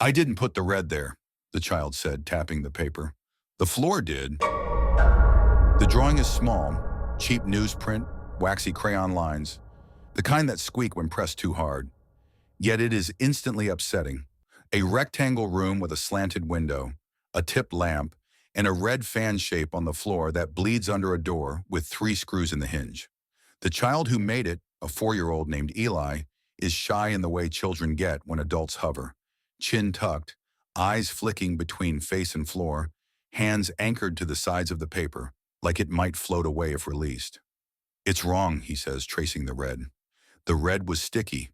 I didn't put the red there, the child said, tapping the paper. The floor did. The drawing is small, cheap newsprint, waxy crayon lines, the kind that squeak when pressed too hard. Yet it is instantly upsetting. A rectangle room with a slanted window, a tipped lamp, and a red fan shape on the floor that bleeds under a door with 3 screws in the hinge. The child who made it, a 4-year-old named Eli, is shy in the way children get when adults hover. Chin tucked, eyes flicking between face and floor, hands anchored to the sides of the paper, like it might float away if released. It's wrong, he says, tracing the red. The red was sticky.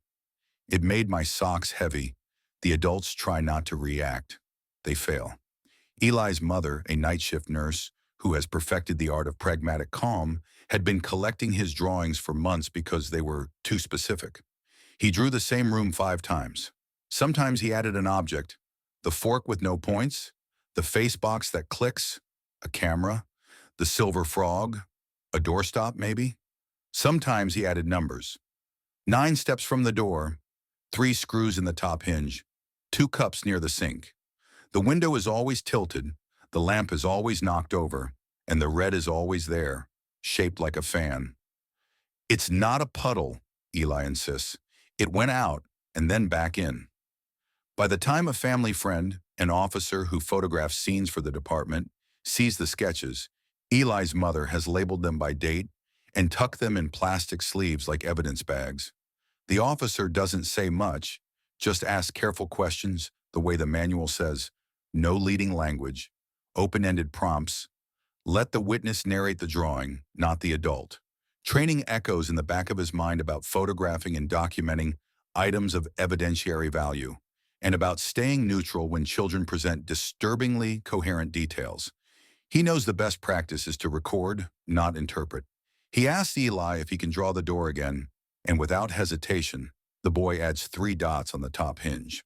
It made my socks heavy. The adults try not to react. They fail. Eli's mother, a night shift nurse who has perfected the art of pragmatic calm, had been collecting his drawings for months because they were too specific. He drew the same room 5 times. Sometimes he added an object, the fork with no points, the face box that clicks, a camera, the silver frog, a doorstop maybe. Sometimes he added numbers. 9 steps from the door, 3 screws in the top hinge, 2 cups near the sink. The window is always tilted, the lamp is always knocked over, and the red is always there, shaped like a fan. It's not a puddle, Eli insists. It went out and then back in. By the time a family friend, an officer who photographs scenes for the department, sees the sketches, Eli's mother has labeled them by date and tucked them in plastic sleeves like evidence bags. The officer doesn't say much, just asks careful questions the way the manual says, no leading language, open-ended prompts. Let the witness narrate the drawing, not the adult. Training echoes in the back of his mind about photographing and documenting items of evidentiary value, and about staying neutral when children present disturbingly coherent details. He knows the best practice is to record, not interpret. He asks Eli if he can draw the door again, and without hesitation, the boy adds 3 dots on the top hinge.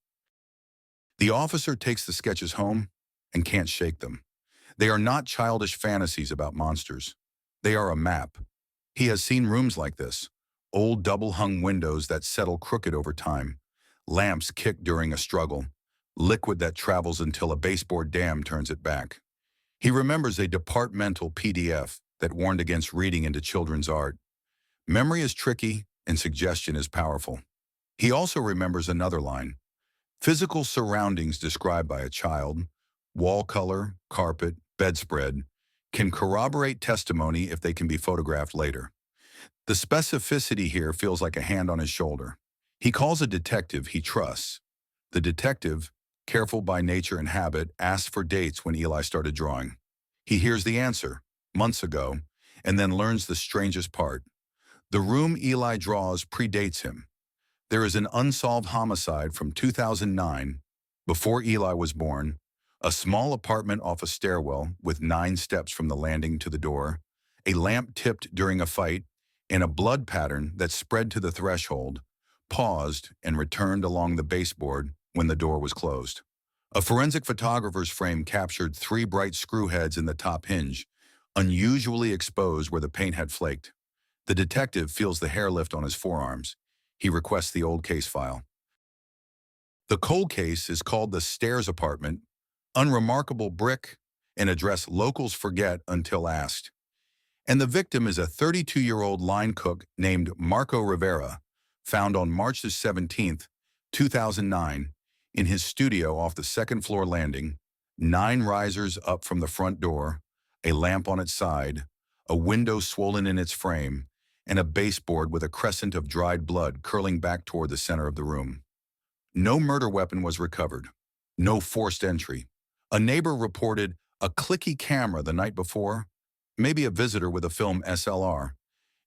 The officer takes the sketches home and can't shake them. They are not childish fantasies about monsters. They are a map. He has seen rooms like this, old double-hung windows that settle crooked over time, lamps kicked during a struggle, liquid that travels until a baseboard dam turns it back. He remembers a departmental PDF that warned against reading into children's art. Memory is tricky and suggestion is powerful. He also remembers another line. Physical surroundings described by a child, wall color, carpet, bedspread, can corroborate testimony if they can be photographed later. The specificity here feels like a hand on his shoulder. He calls a detective he trusts. The detective, careful by nature and habit, asks for dates when Eli started drawing. He hears the answer, months ago, and then learns the strangest part. The room Eli draws predates him. There is an unsolved homicide from 2009, before Eli was born, a small apartment off a stairwell with 9 steps from the landing to the door, a lamp tipped during a fight, and a blood pattern that spread to the threshold, paused, and returned along the baseboard when the door was closed. A forensic photographer's frame captured 3 bright screw heads in the top hinge, unusually exposed where the paint had flaked. The detective feels the hair lift on his forearms. He requests the old case file. The cold case is called the Stairs Apartment, unremarkable brick, an address locals forget until asked. And the victim is a 32-year-old line cook named Marco Rivera, found on March 17, 2009, in his studio off the 2nd floor landing, 9 risers up from the front door, a lamp on its side, a window swollen in its frame, and a baseboard with a crescent of dried blood curling back toward the center of the room. No murder weapon was recovered. No forced entry. A neighbor reported a clicky camera the night before, maybe a visitor with a film SLR,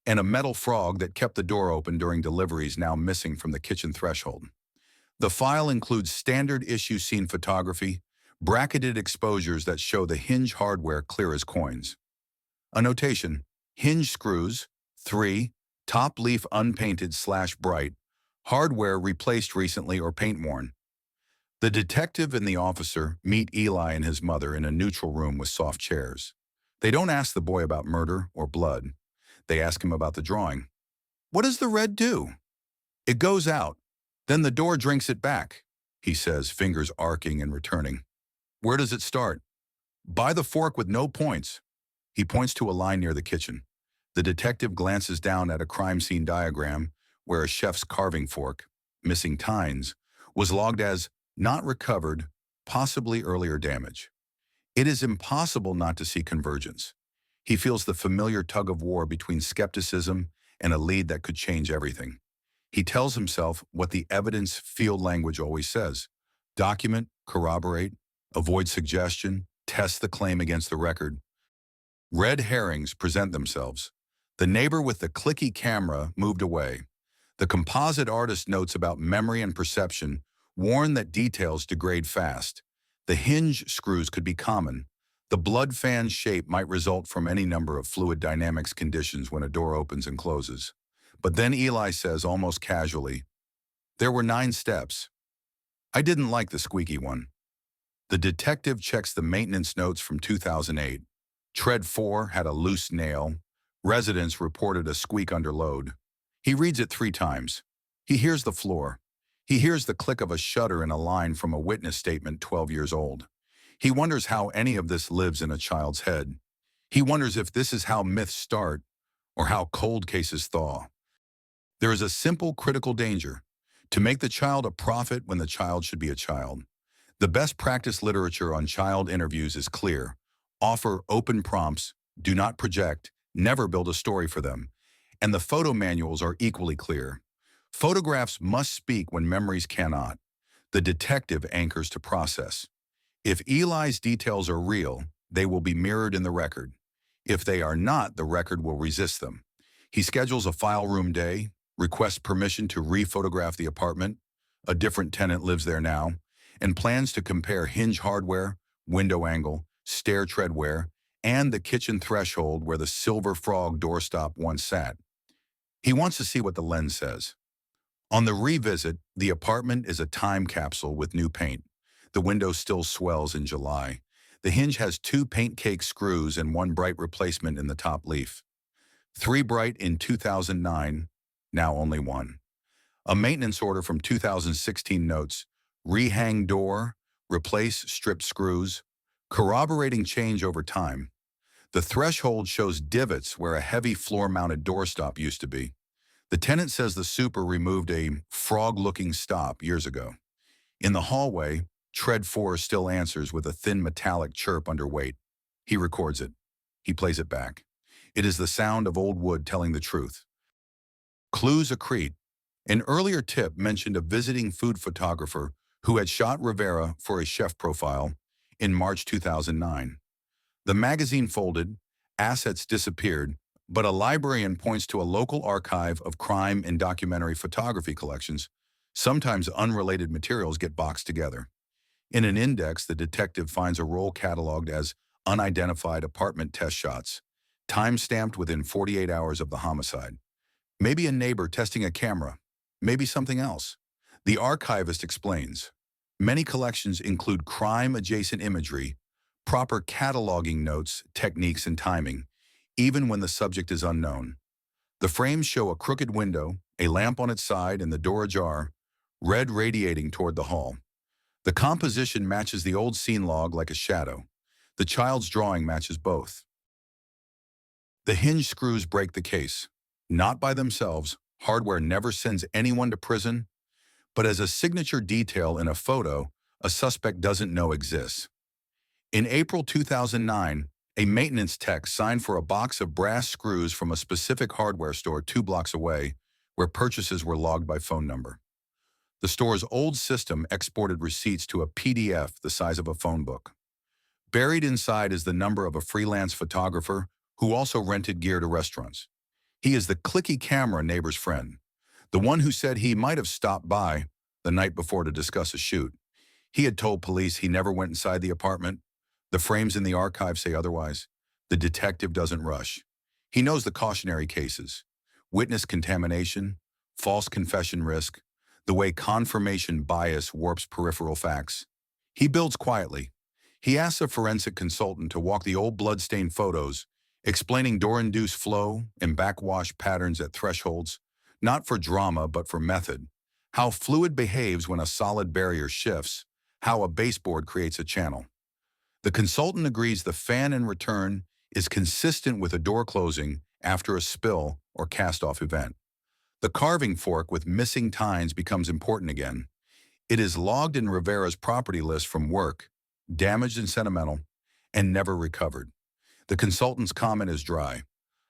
and a metal frog that kept the door open during deliveries now missing from the kitchen threshold. The file includes standard issue scene photography, bracketed exposures that show the hinge hardware clear as coins. A notation, hinge screws, 3, top leaf unpainted/bright, hardware replaced recently or paint worn. The detective and the officer meet Eli and his mother in a neutral room with soft chairs. They don't ask the boy about murder or blood. They ask him about the drawing. What does the red do? It goes out. Then the door drinks it back. he says, fingers arcing and returning. Where does it start? By the fork with no points. He points to a line near the kitchen. The detective glances down at a crime scene diagram where a chef's carving fork, missing tines, was logged as not recovered, possibly earlier damage. It is impossible not to see convergence. He feels the familiar tug-of-war between skepticism and a lead that could change everything. He tells himself what the evidence field language always says: document, corroborate, avoid suggestion, test the claim against the record. Red herrings present themselves. The neighbor with the clicky camera moved away. The composite artist notes about memory and perception warn that details degrade fast. The hinge screws could be common. The blood fan shape might result from any number of fluid dynamics conditions when a door opens and closes. But then Eli says almost casually, "There were 9 steps. I didn't like the squeaky one." The detective checks the maintenance notes from 2008. Tread 4 had a loose nail. Residents reported a squeak under load. He reads it 3 times. He hears the floor. He hears the click of a shutter in a line from a witness statement 12 years old. He wonders how any of this lives in a child's head. He wonders if this is how myths start or how cold cases thaw. There is a simple critical danger: to make the child a prophet when the child should be a child. The best practice literature on child interviews is clear. Offer open prompts, do not project, never build a story for them. And the photo manuals are equally clear. Photographs must speak when memories cannot. The detective anchors to process. If Eli's details are real, they will be mirrored in the record. If they are not, the record will resist them. He schedules a file room day, requests permission to re-photograph the apartment. A different tenant lives there now, and plans to compare hinge hardware, window angle, stair treadwear, and the kitchen threshold where the silver frog doorstop once sat. He wants to see what the lens says. On the revisit, the apartment is a time capsule with new paint. The window still swells in July. The hinge has 2 paint cake screws and 1 bright replacement in the top leaf. 3 bright in 2009, now only 1. A maintenance order from 2016 notes: rehang door, replace stripped screws, corroborating change over time. The threshold shows divots where a heavy floor-mounted doorstop used to be. The tenant says the super removed a frog-looking stop years ago. In the hallway, tread 4 still answers with a thin metallic chirp under weight. He records it. He plays it back. It is the sound of old wood telling the truth. Clues accrete. An earlier tip mentioned a visiting food photographer who had shot Rivera for a chef profile in March 2009. The magazine folded, assets disappeared, but a librarian points to a local archive of crime and documentary photography collections. Sometimes unrelated materials get boxed together. In an index, the detective finds a roll cataloged as unidentified apartment test shots, time-stamped within 48 hours of the homicide. Maybe a neighbor testing a camera, maybe something else. The archivist explains. Many collections include crime-adjacent imagery, proper cataloging notes, techniques, and timing, even when the subject is unknown. The frames show a crooked window, a lamp on its side, and the door ajar, red radiating toward the hall. The composition matches the old scene log like a shadow. The child's drawing matches both. The hinge screws break the case. Not by themselves, hardware never sends anyone to prison, but as a signature detail in a photo a suspect doesn't know exists. In April 2009, a maintenance tech signed for a box of brass screws from a specific hardware store 2 blocks away, where purchases were logged by phone number. The store's old system exported receipts to a PDF the size of a phone book. Buried inside is the number of a freelance photographer who also rented gear to restaurants. He is the clicky camera neighbor's friend, the one who said he might have stopped by the night before to discuss a shoot. He had told police he never went inside the apartment. The frames in the archive say otherwise. The detective doesn't rush. He knows the cautionary cases: witness contamination, false confession risk, the way confirmation bias warps peripheral facts. He builds quietly. He asks a forensic consultant to walk the old blood-stained photos, explaining door-induced flow and backwash patterns at thresholds, not for drama but for method. how fluid behaves when a solid barrier shifts, how a baseboard creates a channel. The consultant agrees the fan in return is consistent with a door closing after a spill or cast-off event. The carving fork with missing tines becomes important again. It is logged in Rivera's property list from work, damaged and sentimental, and never recovered. The consultant's comment is dry.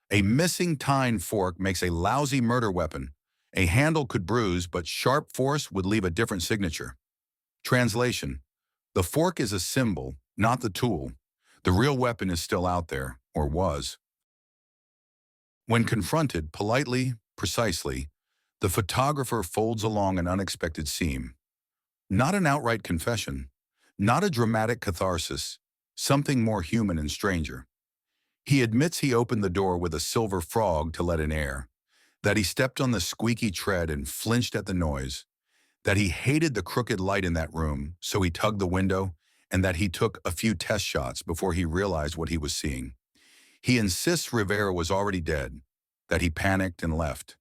A missing tine fork makes a lousy murder weapon. A handle could bruise, but sharp force would leave a different signature. Translation: the fork is a symbol, not the tool. The real weapon is still out there, or was. When confronted politely, precisely, the photographer folds along an unexpected seam. Not an outright confession, not a dramatic catharsis, something more human and stranger. He admits he opened the door with a silver frog to let in air, that he stepped on the squeaky tread and flinched at the noise, that he hated the crooked light in that room, so he tugged the window, and that he took a few test shots before he realized what he was seeing. He insists Rivera was already dead, that he panicked and left,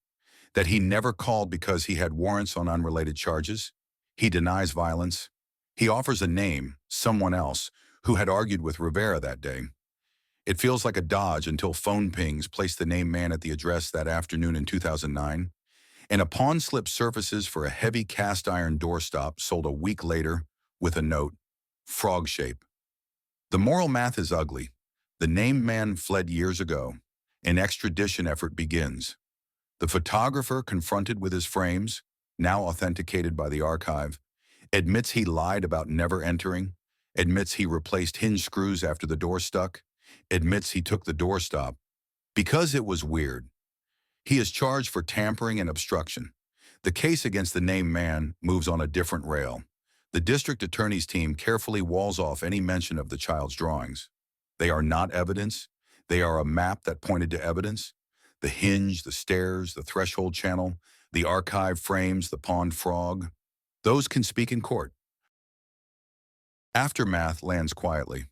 that he never called because he had warrants on unrelated charges. He denies violence. He offers a name, someone else, who had argued with Rivera that day. It feels like a dodge until phone pings place the named man at the address that afternoon in 2009, and a pawn slip surfaces for a heavy cast-iron doorstop sold a week later with a note, frog shape. The moral math is ugly. The named man fled years ago. An extradition effort begins. The photographer, confronted with his frames, now authenticated by the archive, admits he lied about never entering, admits he replaced hinge screws after the door stuck, admits he took the doorstop because it was weird. He is charged for tampering and obstruction. The case against the named man moves on a different rail. The district attorney's team carefully walls off any mention of the child's drawings. They are not evidence. They are a map that pointed to evidence. The hinge, the stairs, the threshold channel, the archive frames, the pond frog. Those can speak in court. Aftermath lands quietly.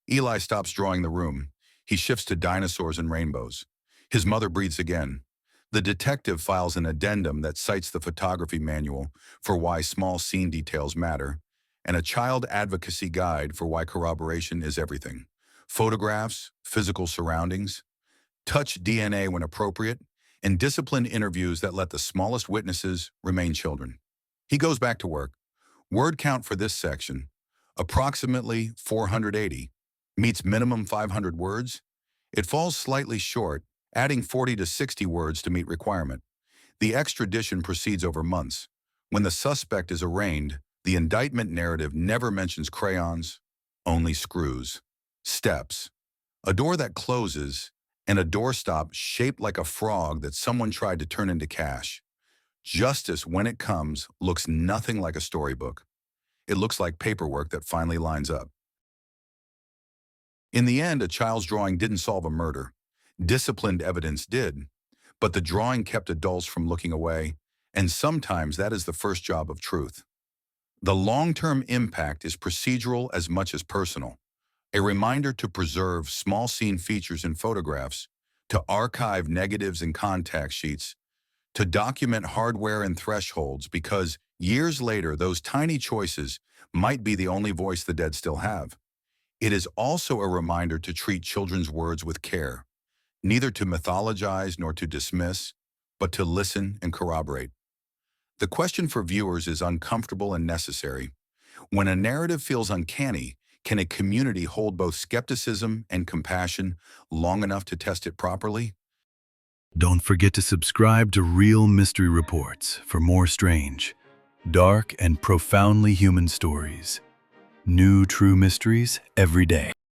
Eli stops drawing the room. He shifts to dinosaurs and rainbows. His mother breathes again. The detective files an addendum that cites the photography manual for why small scene details matter, and a child advocacy guide for why corroboration is everything. Photographs, physical surroundings, touch DNA when appropriate, and disciplined interviews that let the smallest witnesses remain children. He goes back to work. Word count for this section, approximately 480, meets minimum 500 words. It falls slightly short, adding 40 to 60 words to meet requirement. The extradition proceeds over months. When the suspect is arraigned, the indictment narrative never mentions crayons, only screws, steps, a door that closes, and a doorstop shaped like a frog that someone tried to turn into cash. Justice, when it comes, looks nothing like a storybook. It looks like paperwork that finally lines up. In the end, a child's drawing didn't solve a murder. Disciplined evidence did, but the drawing kept adults from looking away, and sometimes that is the first job of truth. The long-term impact is procedural as much as personal. A reminder to preserve small scene features in photographs, to archive negatives and contact sheets, to document hardware and thresholds, because years later those tiny choices might be the only voice the dead still have. It is also a reminder to treat children's words with care, neither to mythologize nor to dismiss, but to listen and corroborate. The question for viewers is uncomfortable and necessary. When a narrative feels uncanny, can a community hold both skepticism and compassion long enough to test it properly? Don't forget to subscribe to Real Mystery Reports for more strange, dark, and profoundly human stories. New true mysteries every day.